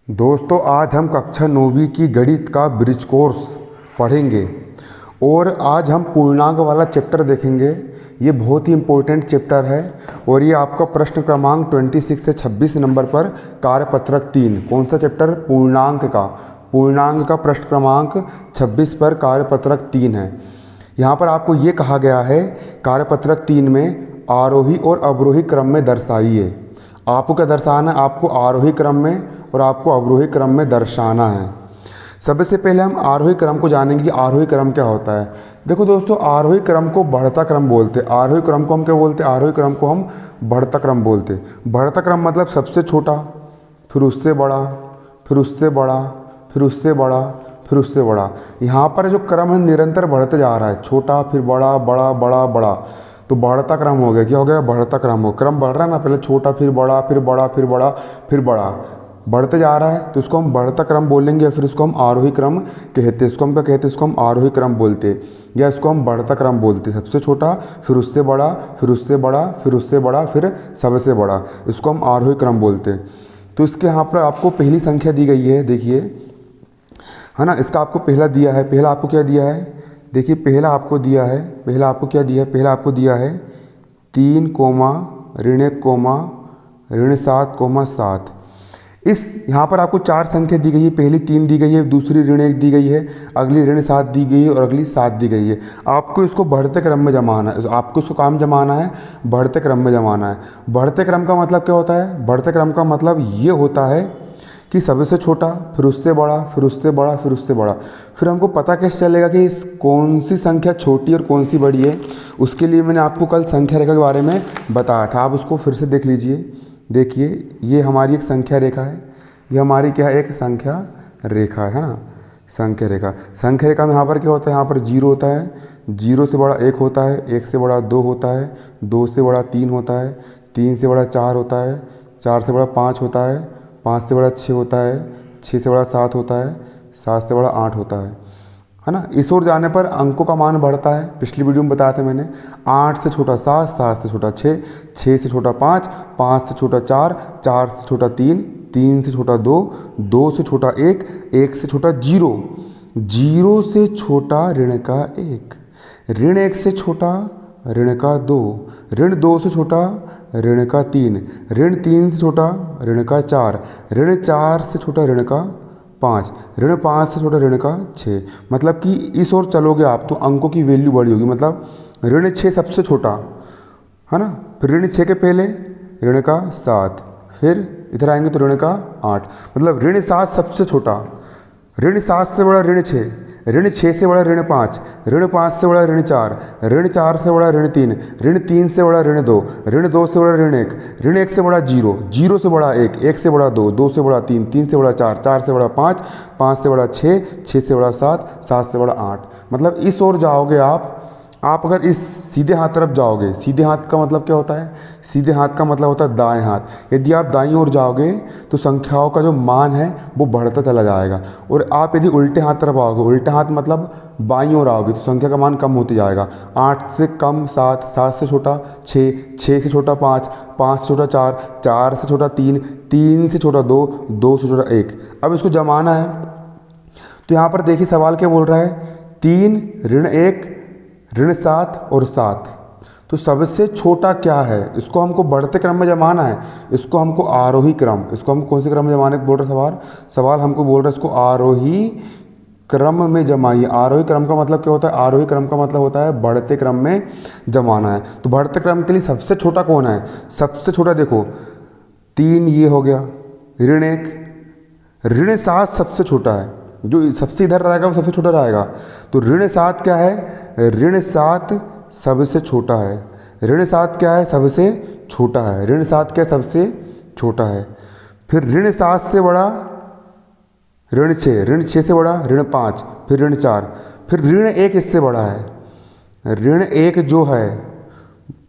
दोस्तों आज हम कक्षा 9वीं की गणित का ब्रिज कोर्स पढ़ेंगे और आज हम पूर्णांक वाला चैप्टर देखेंगे। ये बहुत ही इम्पोर्टेंट चैप्टर है और ये आपका प्रश्न क्रमांक 26 से 26 नंबर पर कार्यपत्रक 3। कौन सा चैप्टर? पूर्णांक का प्रश्न क्रमांक 26 पर कार्यपत्रक 3 है। यहाँ पर आपको ये कहा गया है कार्यपत्रक 3 में आरोही और अवरोही क्रम में दर्शाइए। आपको क्या दर्शाना है? आपको आरोही क्रम में और आपको अवरोही क्रम में दर्शाना है। सबसे पहले हम आरोही क्रम को जानेंगे कि आरोही क्रम क्या होता है। देखो दोस्तों, आरोही क्रम को बढ़ता क्रम बोलते हैं। आरोही क्रम को हम क्या बोलते हैं? आरोही क्रम को हम बढ़ता क्रम बोलते हैं। बढ़ता क्रम मतलब सबसे छोटा, फिर उससे बड़ा, फिर उससे बड़ा, फिर उससे बड़ा, फिर उससे बड़ा। यहाँ पर जो क्रम है निरंतर बढ़ते जा रहा है, छोटा फिर बड़ा, बड़ा बड़ा बड़ा, तो बढ़ता क्रम हो गया। क्या हो गया? बढ़ता क्रम हो। क्रम बढ़ रहा है ना, पहले छोटा फिर बड़ा फिर बड़ा फिर बड़ा फिर बड़ा, बढ़ते जा रहा है तो इसको हम बढ़ता क्रम बोलेंगे या फिर इसको हम आरोही क्रम कहते हैं। इसको हम क्या कहते हैं? इसको हम आरोही क्रम बोलते हैं या इसको हम बढ़ता क्रम बोलते हैं। सबसे छोटा, फिर उससे बड़ा, फिर उससे बड़ा, फिर उससे बड़ा, फिर सबसे बड़ा, इसको हम आरोही क्रम बोलते हैं। तो इसके यहाँ पर आपको पहली संख्या दी गई है, देखिए है ना। इसका आपको पहला दिया है। पहला आपको क्या दिया है? देखिए पहला आपको दिया है, पहला आपको क्या दिया है? पहला आपको दिया है 3 कोमा ऋण 1 कोमा ऋण 7 कोमा 7। इस यहाँ पर आपको 4 संख्या दी गई है। पहली 3 दी गई है, दूसरी ऋण 1 दी गई है, अगली ऋण 7 दी गई है और अगली 7 दी गई है। आपको इसको बढ़ते क्रम में जमाना है। आपको इसको काम जमाना है, बढ़ते क्रम में जमाना है। बढ़ते क्रम का मतलब क्या होता है? बढ़ते क्रम का मतलब ये होता है कि सबसे छोटा, फिर उससे बड़ा, फिर उससे बड़ा, फिर उससे बड़ा। फिर हमको पता कैसे चलेगा कि इस कौन सी संख्या छोटी और कौन सी बड़ी है? उसके लिए मैंने आपको कल संख्या रेखा के बारे में बताया था। आप उसको फिर से देख लीजिए। देखिए ये हमारी एक संख्या रेखा है, ये हमारी क्या है? एक संख्या रेखा है ना, संख्या रेखा। संख्या रेखा में यहाँ पर क्या होता है? यहाँ पर 0 होता है, 0 से बड़ा 1 होता है, 1 से बड़ा 2 होता है, 2 से बड़ा 3 होता है, 3 से बड़ा 4 होता है, 4 से बड़ा 5 होता है, 5 से बड़ा 6 होता है, 6 से बड़ा 7 होता है, 7 से बड़ा 8 होता है ना। इस ओर जाने पर अंकों का मान बढ़ता है। पिछली वीडियो में बताया था मैंने, 8 से छोटा 7, 7 से छोटा 6, 6 से छोटा 5, 5 से छोटा 4, 4 से छोटा 3, 3 से छोटा 2, 2 से छोटा 1, 1 से छोटा 0, 0 से छोटा ऋण का 1, ऋण 1 से छोटा ऋण का 2, ऋण 2 से छोटा ऋण का 3, ऋण 3 से छोटा ऋण का 4, ऋण 4 से छोटा ऋण का 5, ऋण 5 से छोटा ऋण का 6। मतलब कि इस ओर चलोगे आप तो अंकों की वैल्यू बड़ी होगी। मतलब ऋण 6 सबसे छोटा है ना, फिर ऋण 6 के पहले ऋण का 7, फिर इधर आएंगे तो ऋण का 8। मतलब ऋण 7 सबसे छोटा, ऋण 7 से बड़ा ऋण 6, ऋण 6 से बड़ा ऋण 5, ऋण 5 से बड़ा ऋण 4, ऋण 4 से बड़ा ऋण 3, ऋण 3 से बड़ा ऋण 2, ऋण 2 से बड़ा ऋण 1, ऋण 1 से बड़ा 0, 0 से बड़ा 1, 1 से बड़ा 2, 2 से बड़ा 3, 3 से बड़ा 4, 4 से बड़ा 5, 5 से बड़ा 6, 6 से बड़ा 7, 7 से बड़ा 8। मतलब इस ओर जाओगे आप अगर इस सीधे हाथ तरफ जाओगे, सीधे हाथ का मतलब क्या होता है? सीधे हाथ का मतलब होता है दाएं हाथ। यदि आप दाईं ओर जाओगे तो संख्याओं का जो मान है वो बढ़ता चला जाएगा। और आप यदि उल्टे हाथ तरफ आओगे, उल्टे हाथ मतलब बाईं ओर आओगे, तो संख्या का मान कम होते जाएगा। 8 से कम 7, 7 से छोटा 6, 6 से छोटा 5, 5 से छोटा 4, 4 से छोटा 3, 3 से छोटा 2, 2 से छोटा 1। अब इसको जमाना है तो यहाँ पर देखिए सवाल क्या बोल रहा है? 3 ऋण 1 ऋण 7 और 7। तो सबसे छोटा क्या है? इसको हमको बढ़ते क्रम में जमाना है। इसको हमको आरोही क्रम, इसको हम कौन से क्रम में जमाने को बोल रहे? सवाल हमको बोल रहा है इसको आरोही क्रम में जमाइए। आरोही क्रम का मतलब क्या होता है? आरोही क्रम का मतलब होता है बढ़ते क्रम में जमाना है। तो बढ़ते क्रम के लिए सबसे छोटा कौन है? सबसे छोटा देखो 3 ये हो गया, ऋण 1, ऋण 7 सबसे छोटा है। जो सबसे इधर रहेगा वो सबसे छोटा रहेगा। तो ऋण 7 क्या है? ऋण 7 सबसे छोटा है। ऋण 7 क्या है? सबसे छोटा है। ऋण 7 क्या है? सबसे छोटा है। फिर ऋण 7 से बड़ा ऋण 6, ऋण 6 से बड़ा ऋण 5, फिर ऋण 4, फिर ऋण 1 इससे बड़ा है। ऋण 1 जो है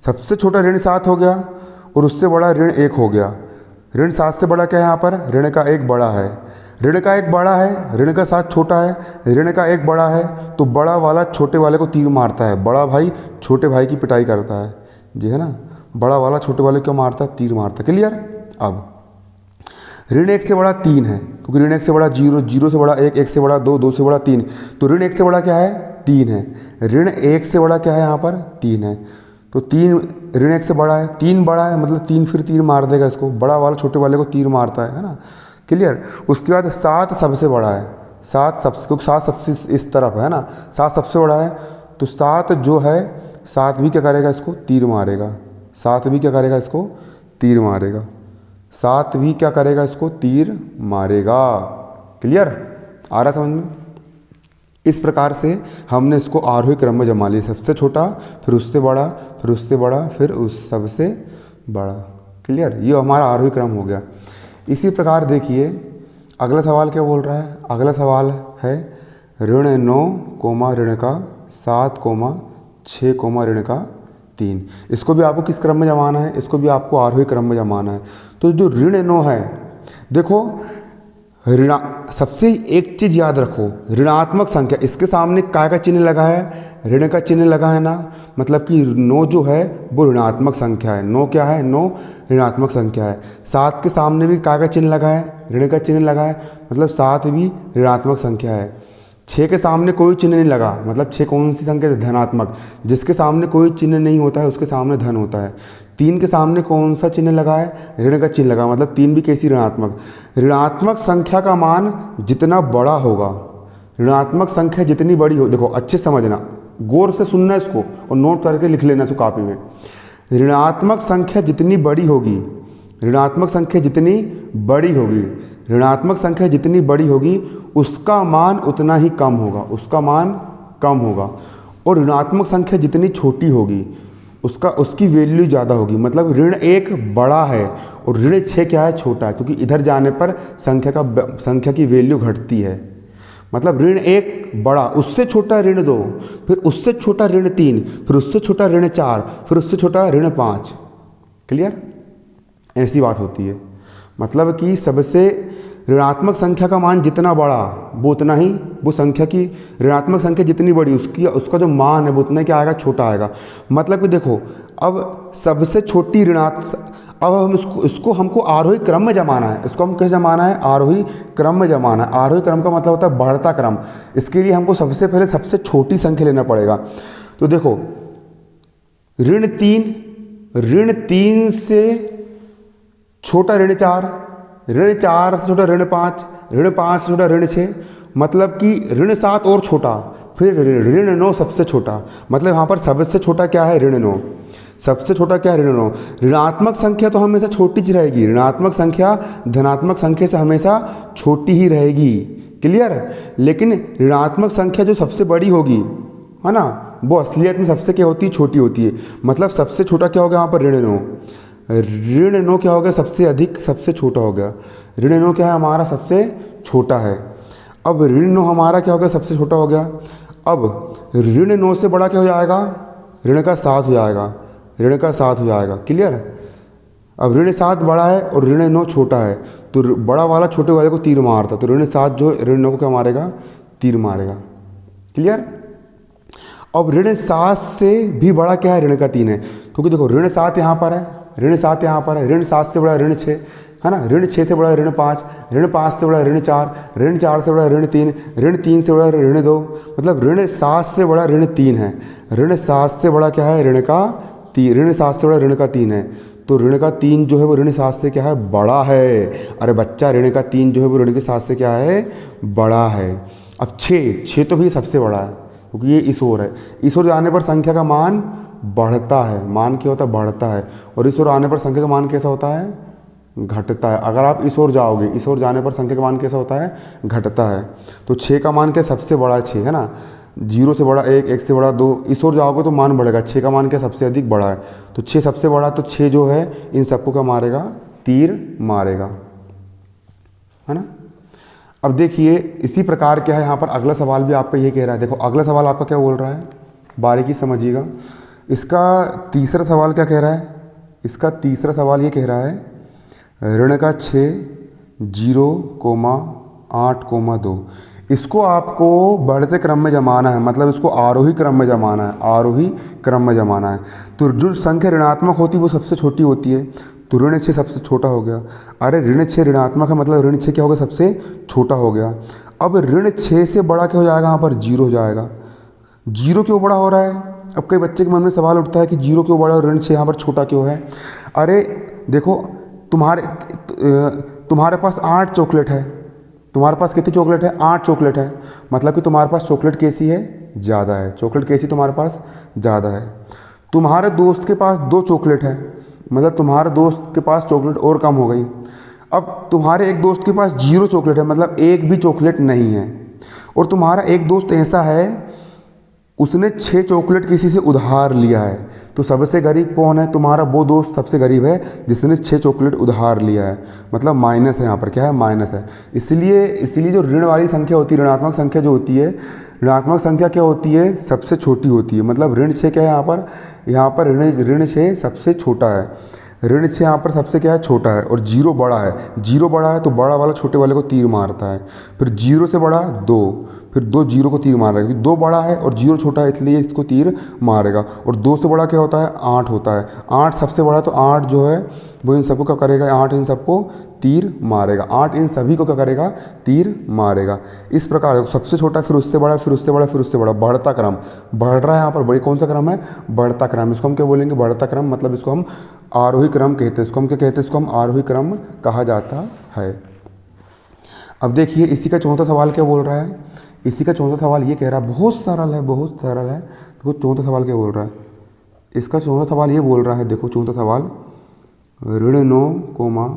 सबसे छोटा ऋण 7 हो गया और उससे बड़ा ऋण 1 हो गया। ऋण 7 से बड़ा क्या है? यहाँ पर ऋण का 1 बड़ा है, ऋण का 1 बड़ा है, ऋण का 7 छोटा है, ऋण का 1 बड़ा है। तो बड़ा वाला छोटे वाले को तीर मारता है, बड़ा भाई छोटे भाई की पिटाई करता है जी, है ना। बड़ा वाला छोटे वाले को मारता है? तीर मारता है। क्लियर? अब ऋण 1 से बड़ा 3 है, क्योंकि ऋण 1 से बड़ा 0, 0 से बड़ा 1, 1 से बड़ा 2, 2 से बड़ा 3, तो ऋण 1 से बड़ा क्या है 3 है। ऋण 1 से बड़ा क्या है यहाँ पर 3 है, तो 3 ऋण 1 से बड़ा है, 3 बड़ा है मतलब 3 फिर तीर मार देगा इसको, बड़ा वाला छोटे वाले को तीर मारता है ना, क्लियर। उसके बाद 7 सबसे बड़ा है, 7 सबसे, क्योंकि 7 सबसे इस तरफ है ना, 7 सबसे बड़ा है, तो 7 जो है 7 भी क्या करेगा इसको तीर मारेगा, 7 भी क्या करेगा इसको तीर मारेगा, 7 भी क्या करेगा इसको तीर मारेगा, क्लियर आ रहा समझ में। इस प्रकार से हमने इसको आरोही क्रम में जमा लिया, सबसे छोटा फिर उससे बड़ा फिर उससे बड़ा फिर उस सबसे बड़ा, क्लियर। ये हमारा आरोही क्रम हो गया। इसी प्रकार देखिए अगला सवाल क्या बोल रहा है, अगला सवाल है ऋण 9 ऋण का 7 6 ऋण का 3। इसको भी आपको किस क्रम में जमाना है, इसको भी आपको आरोही क्रम में जमाना है। तो जो ऋण 9 है, देखो ऋण, सबसे एक चीज़ याद रखो, ऋणात्मक संख्या, इसके सामने काय का चिन्ह लगा है, ऋण का चिन्ह लगा है ना, मतलब कि 9 जो है वो ऋणात्मक संख्या है। 9 क्या है, 9 ऋणात्मक संख्या है। 7 के सामने भी काय का चिन्ह लगा है, ऋण का चिन्ह लगा है, मतलब 7 भी ऋणात्मक संख्या है। 6 के सामने कोई चिन्ह नहीं लगा, मतलब 6 कौन सी संख्या है, धनात्मक। जिसके सामने कोई चिन्ह नहीं होता है उसके सामने धन होता है। 3 के सामने कौन सा चिन्ह लगा है, ऋण का चिन्ह लगा, मतलब 3 भी कैसी ऋणात्मक। ऋणात्मक संख्या का मान जितना बड़ा होगा, ऋणात्मक संख्या जितनी बड़ी हो, देखो अच्छे समझना, गौर से सुनना इसको और नोट करके लिख लेना इसको कॉपी में। ऋणात्मक संख्या जितनी बड़ी होगी, ऋणात्मक संख्या जितनी बड़ी होगी, ऋणात्मक संख्या जितनी बड़ी होगी उसका मान उतना ही कम होगा, उसका मान कम होगा। और ऋणात्मक संख्या जितनी छोटी होगी उसकी वैल्यू ज़्यादा होगी। मतलब ऋण 1 बड़ा है और ऋण 6 क्या है, छोटा है, क्योंकि इधर जाने पर संख्या की वैल्यू घटती है। मतलब ऋण 1 बड़ा, उससे छोटा ऋण 2, फिर उससे छोटा ऋण 3, फिर उससे छोटा ऋण 4, फिर उससे छोटा ऋण 5, क्लियर। ऐसी बात होती है, मतलब कि सबसे ऋणात्मक संख्या का मान जितना बड़ा वो उतना ही, वो संख्या की ऋणात्मक संख्या जितनी बड़ी उसका जो मान है वो उतना क्या आएगा, छोटा आएगा। मतलब कि देखो अब सबसे छोटी अब हम इसको हमको आरोही क्रम में जमाना है। इसको हम कैसे जमाना है, आरोही क्रम में जमाना है। आरोही क्रम का मतलब होता है बढ़ता क्रम। इसके लिए हमको सबसे पहले सबसे छोटी संख्या लेना पड़ेगा। तो देखो ऋण 3 से छोटा ऋण 4, ऋण 4 से छोटा ऋण 5, ऋण 5 से छोटा ऋण 6, मतलब कि ऋण 7 और छोटा, फिर ऋण 9 सबसे छोटा। मतलब यहाँ पर सबसे छोटा क्या है, ऋण 9। सबसे छोटा क्या है, ऋण 9। ऋणात्मक संख्या तो हमेशा छोटी ही रहेगी, ऋणात्मक संख्या धनात्मक संख्या से हमेशा छोटी ही रहेगी, क्लियर। लेकिन ऋणात्मक संख्या जो सबसे बड़ी होगी, है ना, वो असलियत में सबसे क्या होती है, छोटी होती है। मतलब सबसे छोटा क्या हो गया यहाँ पर, ऋण 9। ऋण 9 क्या हो गया, सबसे अधिक सबसे छोटा हो गया। ऋण 9 क्या है हमारा, सबसे छोटा है। अब ऋण 9 हमारा क्या हो गया, सबसे छोटा हो गया। अब ऋण 9 से बड़ा क्या हो जाएगा, ऋण का 7 हो जाएगा, ऋण का 7 हो जाएगा, क्लियर। अब ऋण 7 बड़ा है और ऋण 9 छोटा है, तो बड़ा वाला छोटे वाले को तीर मारता, तो ऋण 7 जो ऋण 9 को क्या मारेगा, तीर मारेगा, क्लियर। अब ऋण 7 से भी बड़ा क्या है, ऋण का 3 है, क्योंकि देखो ऋण 7 यहाँ पर है, ऋण 7 यहाँ पर है, ऋण 7 से बड़ा ऋण 6 है ना, ऋण 6 से बड़ा ऋण 5, ऋण 5 से बड़ा ऋण 4, ऋण 4 से बड़ा ऋण 3, ऋण 3 से बड़ा ऋण 2, मतलब ऋण 7 से बड़ा ऋण 3 है। ऋण 7 से बड़ा क्या है, ऋण का 3, ऋण 7 से बड़ा ऋण का 3 है, तो ऋण का 3 जो है वो ऋण 7 से क्या है, बड़ा है। अरे बच्चा, ऋण का 3 जो है वो ऋण के 7 से क्या है, बड़ा है। अब 6 तो भी सबसे बड़ा है, क्योंकि ये इस ओर है, इस ओर जाने पर संख्या का मान बढ़ता है, मान क्या होता है, बढ़ता है। और इस ओर आने पर संख्या का मान कैसा होता है, घटता है। अगर आप इस ओर जाओगे, इस ओर जाने पर संख्या का मान कैसा होता है, घटता है। तो 6 का मान क्या, सबसे बड़ा 6 है ना, 0 से बड़ा 1, 1 से बड़ा 2, इस ओर जाओगे तो मान बढ़ेगा। 6 का मान क्या, सबसे अधिक बड़ा है, तो 6 सबसे बड़ा, तो 6 जो है इन सबको क्या मारेगा, तीर मारेगा, है ना। अब देखिए इसी प्रकार क्या है, यहाँ पर अगला सवाल भी आपका ये कह रहा है। देखो अगला सवाल आपका क्या बोल रहा है, बारीकी समझिएगा। इसका तीसरा सवाल क्या कह रहा है, इसका तीसरा सवाल ये कह रहा है ऋण का 6 0,8,2। इसको आपको बढ़ते क्रम में जमाना है, मतलब इसको आरोही क्रम में जमाना है, आरोही क्रम में जमाना है। तो जो संख्या ऋणात्मक होती है वो सबसे छोटी होती है, तो ऋण 6 सबसे छोटा हो गया। अरे ऋण 6 ऋणात्मक है, मतलब ऋण 6 क्या होगा, सबसे छोटा हो गया। अब ऋण 6 से बड़ा क्या हो जाएगा, यहाँ पर 0 हो जाएगा। 0 क्यों बड़ा हो रहा है? अब कई बच्चे के मन में सवाल उठता है कि 0 क्यों बड़ा और ऋण 6 यहाँ पर छोटा क्यों है। अरे देखो, तुम्हारे पास 8 चॉकलेट है। तुम्हारे पास कितनी चॉकलेट है? 8 चॉकलेट है। मतलब कि तुम्हारे पास चॉकलेट कैसी है, ज़्यादा है। चॉकलेट कैसी तुम्हारे पास, ज़्यादा है। तुम्हारे दोस्त के पास 2 चॉकलेट है, मतलब तुम्हारे दोस्त के पास चॉकलेट और कम हो गई। अब तुम्हारे एक दोस्त के पास 0 चॉकलेट है, मतलब एक भी चॉकलेट नहीं है। और तुम्हारा एक दोस्त ऐसा है, उसने 6 चॉकलेट किसी से उधार लिया है। तो सबसे गरीब कौन है? तुम्हारा वो दोस्त सबसे गरीब है जिसने 6 चॉकलेट उधार लिया है। मतलब माइनस है, यहाँ पर क्या है, माइनस है। इसलिए जो ऋण वाली संख्या होती है, ऋणात्मक संख्या जो होती है, ऋणात्मक संख्या क्या होती है, सबसे छोटी होती है। मतलब ऋण 6 क्या है यहाँ पर ऋण 6 सबसे छोटा है। ऋण 6 यहाँ पर सबसे क्या है, छोटा है। और 0 बड़ा है। 0 बड़ा है तो बड़ा वाला छोटे वाले को तीर मारता है। फिर 0 से बड़ा 2, फिर 2 0 को तीर मार रहा है, क्योंकि 2 बड़ा है और 0 छोटा है, इसलिए इसको तीर मारेगा। और 2 से बड़ा क्या होता है, 8 होता है। 8 सबसे बड़ा, तो 8 जो है वो इन सबको क्या करेगा, 8 इन सबको तीर मारेगा। 8 इन सभी को क्या करेगा, तीर मारेगा। इस प्रकार सबसे छोटा, फिर उससे बड़ा, फिर उससे बड़ा, फिर उससे बड़ा, बढ़ता क्रम। बढ़ रहा है यहाँ पर, बड़ी कौन सा क्रम है, बढ़ता क्रम। इसको हम क्या बोलेंगे, बढ़ता क्रम। मतलब इसको हम आरोही क्रम कहते हैं। इसको हम क्या कहते हैं, इसको हम आरोही क्रम कहा जाता है। अब देखिए इसी का चौथा सवाल क्या बोल रहा है। इसी का चौथा सवाल ये कह रहा है, बहुत सरल है, बहुत सरल है। देखो चौथा सवाल क्या बोल रहा है। इसका चौथा सवाल ये बोल रहा है, देखो चौथा सवाल, ऋण 9 कोमा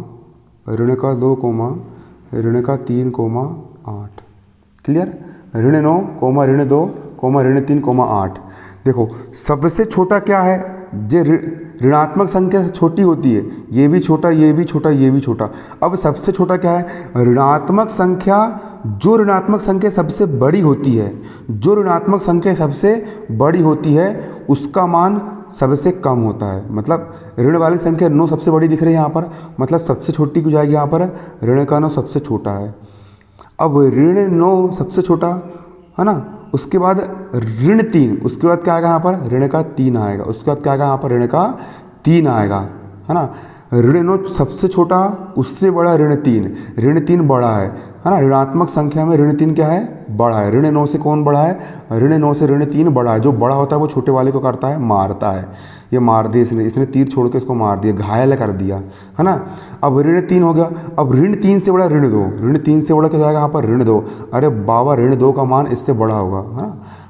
ऋण का 2 कोमा ऋण का 3 कोमा 8। क्लियर? ऋण 9 कोमा ऋण 2 कोमा ऋण 3 कोमा 8। देखो सबसे छोटा क्या है, जो ऋणात्मक संख्या से छोटी होती है, ये भी छोटा, ये भी छोटा, ये भी छोटा। अब सबसे छोटा क्या है, ऋणात्मक संख्या। जो ऋणात्मक संख्या सबसे बड़ी होती है, जो ऋणात्मक संख्या सबसे बड़ी होती है, उसका मान सबसे कम होता है। मतलब ऋण वाली संख्या 9 सबसे बड़ी दिख रही है यहाँ पर, मतलब सबसे छोटी की जाएगी यहाँ पर, ऋण का 9 सबसे छोटा है। अब ऋण 9 सबसे छोटा है ना, उसके बाद ऋण 3, उसके बाद क्या आएगा यहाँ पर, ऋण का 3 आएगा। उसके बाद क्या आएगा यहाँ पर, ऋण का 3 आएगा, है ना। ऋण 9 सबसे छोटा, उससे बड़ा ऋण 3। ऋण 3 बड़ा है ना। ऋणात्मक संख्या में ऋण 3 क्या है, बड़ा है। ऋण 9 से कौन बड़ा है, ऋण 9 से ऋण 3 बड़ा है। जो बड़ा होता है वो छोटे वाले को करता है, मारता है। ये मार दिया इसने तीर छोड़ के इसको मार दिया, घायल कर दिया, है ना। अब ऋण 3 हो गया। अब ऋण 3 से बड़ा ऋण 2। ऋण 3 से बड़ा क्या जाएगा यहाँ पर, ऋण 2। अरे बाबा, ऋण 2 का मान इससे बड़ा होगा,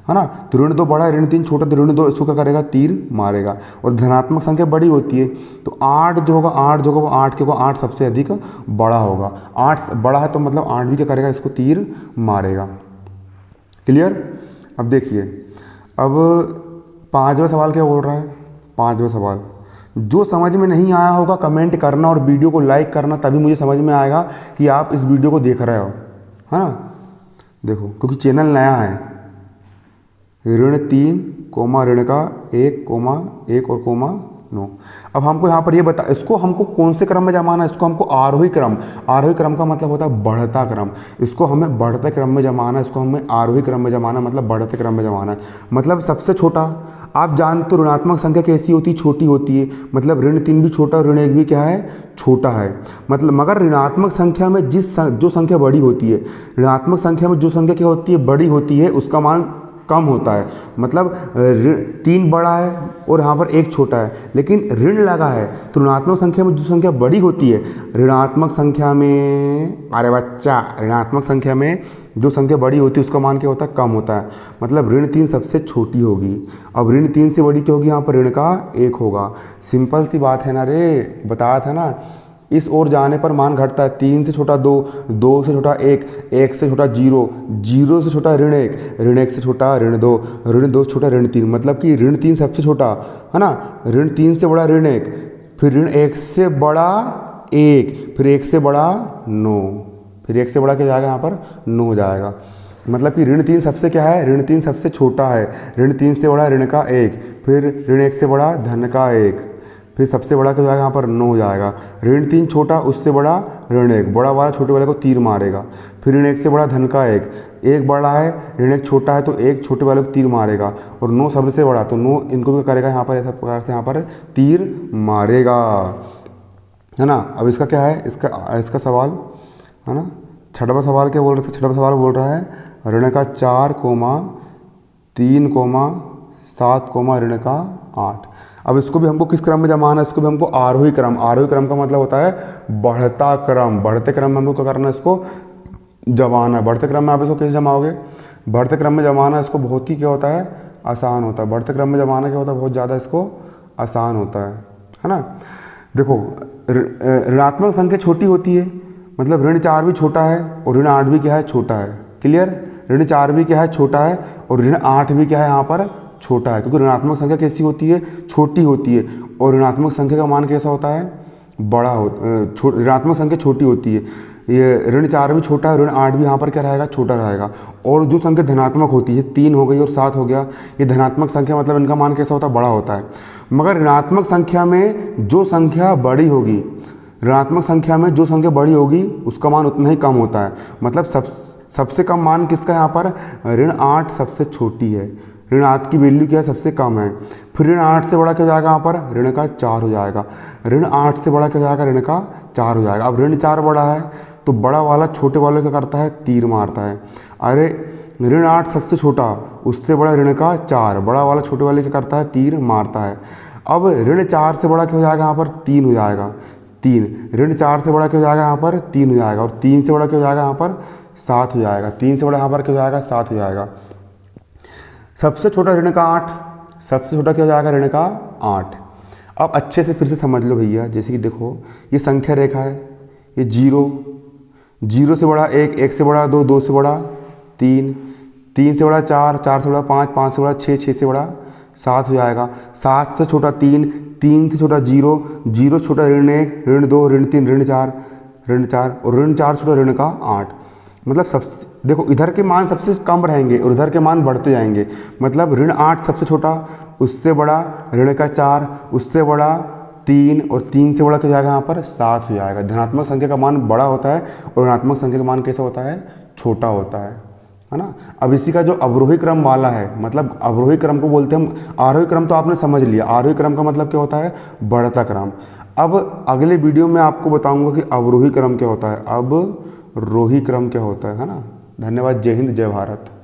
है ना। तो ऋण 2 बड़ा है, ऋण 3 छोटा, तो ऋण 2 इसको क्या करेगा, तीर मारेगा। और धनात्मक संख्या बड़ी होती है, तो 8 जो होगा, 8 जो होगा वो 8 के होगा, 8 सबसे अधिक बड़ा होगा। 8 बड़ा है तो मतलब 8 भी क्या करेगा, इसको तीर मारेगा। क्लियर? अब देखिए, अब 5वां सवाल क्या बोल रहा है। 5वां सवाल, जो समझ में नहीं आया होगा कमेंट करना और वीडियो को लाइक करना, तभी मुझे समझ में आएगा कि आप इस वीडियो को देख रहे हो, है ना। देखो क्योंकि चैनल नया है। ऋण 3 कोमा ऋण का 1 कोमा 1 और कोमा 9। अब हमको यहाँ पर ये बता, इसको हमको कौन से क्रम में जमाना है, इसको हमको आरोही क्रम। आरोही क्रम का मतलब होता है बढ़ता क्रम। इसको हमें बढ़ते क्रम में जमाना है, इसको हमें आरोही क्रम में जमाना, मतलब बढ़ते क्रम में जमाना है। मतलब सबसे छोटा, आप जानते हो ऋणात्मक संख्या कैसी होती है, छोटी होती है। मतलब ऋण 3 भी छोटा और ऋण 1 भी क्या है, छोटा है। मतलब मगर ऋणात्मक संख्या में जो संख्या बड़ी होती है, ऋणात्मक संख्या में जो संख्या क्या होती है, बड़ी होती है, उसका मान कम होता है। मतलब 3 बड़ा है और यहाँ पर 1 छोटा है, लेकिन ऋण लगा है तो ऋणात्मक संख्या में जो संख्या बड़ी होती है, ऋणात्मक संख्या में, अरे बच्चा, ऋणात्मक संख्या में जो संख्या बड़ी होती है उसका मान क्या होता है, कम होता है। मतलब ऋण 3 सबसे छोटी होगी। अब ऋण 3 से बड़ी क्या होगी, यहाँ पर ऋण का 1 होगा। सिंपल सी बात है ना रे, बताया था ना। इस ओर जाने पर मान घटता है। 3 से छोटा 2, 2 से छोटा 1, 1 से छोटा 0, 0 से छोटा ऋण 1, ऋण 1 से छोटा ऋण 2, ऋण 2 से छोटा ऋण 3। मतलब कि ऋण 3 सबसे छोटा, है ना। ऋण 3 से बड़ा ऋण 1, फिर ऋण 1 से बड़ा 1, फिर 1 से बड़ा 9, फिर 1 से बड़ा क्या जाएगा, यहाँ पर 9 हो जाएगा। मतलब कि ऋण 3 सबसे क्या है, ऋण 3 सबसे छोटा है। ऋण 3 से बड़ा ऋण का 1, फिर ऋण 1 से बड़ा धन का 1, फिर सबसे बड़ा क्या हो जाएगा, यहाँ पर 9 हो जाएगा। ऋण 3 छोटा, उससे बड़ा ऋण 1, बड़ा वाला छोटे वाले को तीर मारेगा। फिर ऋण 1 से बड़ा धन का 1, 1 बड़ा है, ऋण 1 छोटा है तो 1 छोटे वाले को तीर मारेगा। और 9 सबसे बड़ा, तो 9 इनको भी करेगा यहाँ पर, ऐसा प्रकार से यहाँ पर तीर मारेगा। है ना। अब इसका क्या है, इसका सवाल है ना, छठवां सवाल क्या बोल रहा है, छठवां सवाल बोल रहा है ऋण का 4, 3, 7, ऋण का 8। अब इसको भी हमको किस क्रम में जमाना है, इसको भी हमको आरोही क्रम का मतलब होता है बढ़ता क्रम। बढ़ते क्रम में हमको क्या करना है, इसको जमाना है। बढ़ते क्रम में आप इसको कैसे जमाओगे, बढ़ते क्रम में जमाना इसको बहुत ही क्या होता है, आसान होता है। बढ़ते क्रम में जमाना क्या होता है, बहुत ज़्यादा इसको आसान होता है ना। देखो ऋणात्मक संख्या छोटी होती है, मतलब ऋण 4 भी छोटा है और ऋण 8 भी क्या है, छोटा है। क्लियर, ऋण 4 भी क्या है, छोटा है, और ऋण 8 भी क्या है यहाँ पर छोटा है, क्योंकि ऋणात्मक संख्या कैसी होती है, छोटी होती है, और ऋणात्मक संख्या का मान कैसा होता है, बड़ा हो। ऋणात्मक संख्या छोटी होती है, ये ऋण 4 भी छोटा है, ऋण 8 भी यहाँ पर क्या रहेगा, छोटा रहेगा। और जो संख्या धनात्मक होती है, 3 हो गई और 7 हो गया, ये धनात्मक संख्या, मतलब इनका मान कैसा होता है, बड़ा होता है। मगर ऋणात्मक संख्या में जो संख्या बड़ी होगी, ऋणात्मक संख्या में जो संख्या बड़ी होगी उसका मान उतना ही कम होता है। मतलब सबसे कम मान किसका है यहाँ पर, ऋण 8 सबसे छोटी है, ऋण 8 की वैल्यू क्या है, सबसे कम है। फिर ऋण 8 से बड़ा क्या हो जाएगा, यहाँ पर ऋण का 4 हो जाएगा। ऋण 8 से बड़ा क्या हो जाएगा, ऋण का 4 हो जाएगा। अब ऋण 4 बड़ा है तो बड़ा वाला छोटे वाले क्या करता है, तीर मारता है। अरे ऋण 8 सबसे छोटा, उससे बड़ा ऋण का 4, बड़ा वाला छोटे वाले क्या करता है, तीर मारता है। अब ऋण 4 से बड़ा क्या हो जाएगा, यहाँ पर 3 हो जाएगा, 3। ऋण 4 से बड़ा क्या हो जाएगा, यहाँ पर 3 हो जाएगा, और 3 से बड़ा क्या हो जाएगा, यहाँ पर 7 हो जाएगा। 3 से बड़ा यहाँ पर क्या हो जाएगा, 7 हो जाएगा। सबसे छोटा ऋण का 8, सबसे छोटा क्या हो जाएगा, ऋण का 8। अब अच्छे से फिर से समझ लो भैया, जैसे कि देखो ये संख्या रेखा है, ये 0, 0 से बड़ा 1, 1 से बड़ा 2, 2 से बड़ा 3, 3 से बड़ा 4, 4 से बड़ा 5, 5 से बड़ा 6, 6 से बड़ा 7 हो जाएगा। 7 से छोटा 3, 3 से छोटा 0, 0 छोटा ऋण 1, ऋण 2, ऋण 3, ऋण 4, और ऋण 4 छोटा ऋण का 8। मतलब सबसे देखो इधर के मान सबसे कम रहेंगे और उधर के मान बढ़ते जाएंगे। मतलब ऋण 8 सबसे छोटा, उससे बड़ा ऋण का 4, उससे बड़ा 3, और 3 से बड़ा क्या हो जाएगा, यहाँ पर 7 हो जाएगा। धनात्मक संख्या का मान बड़ा होता है और ऋणात्मक संख्या का मान कैसा होता है, छोटा होता है ना। अब इसी का जो अवरोही क्रम वाला है, मतलब अवरोही क्रम को बोलते हैं हम, आरोही क्रम तो आपने समझ लिया, आरोही क्रम का मतलब क्या होता है, बढ़ता क्रम। अब अगले वीडियो में आपको बताऊंगा कि अवरोही क्रम क्या होता है, अब रोही क्रम क्या होता है ना। धन्यवाद, जय हिंद, जय भारत।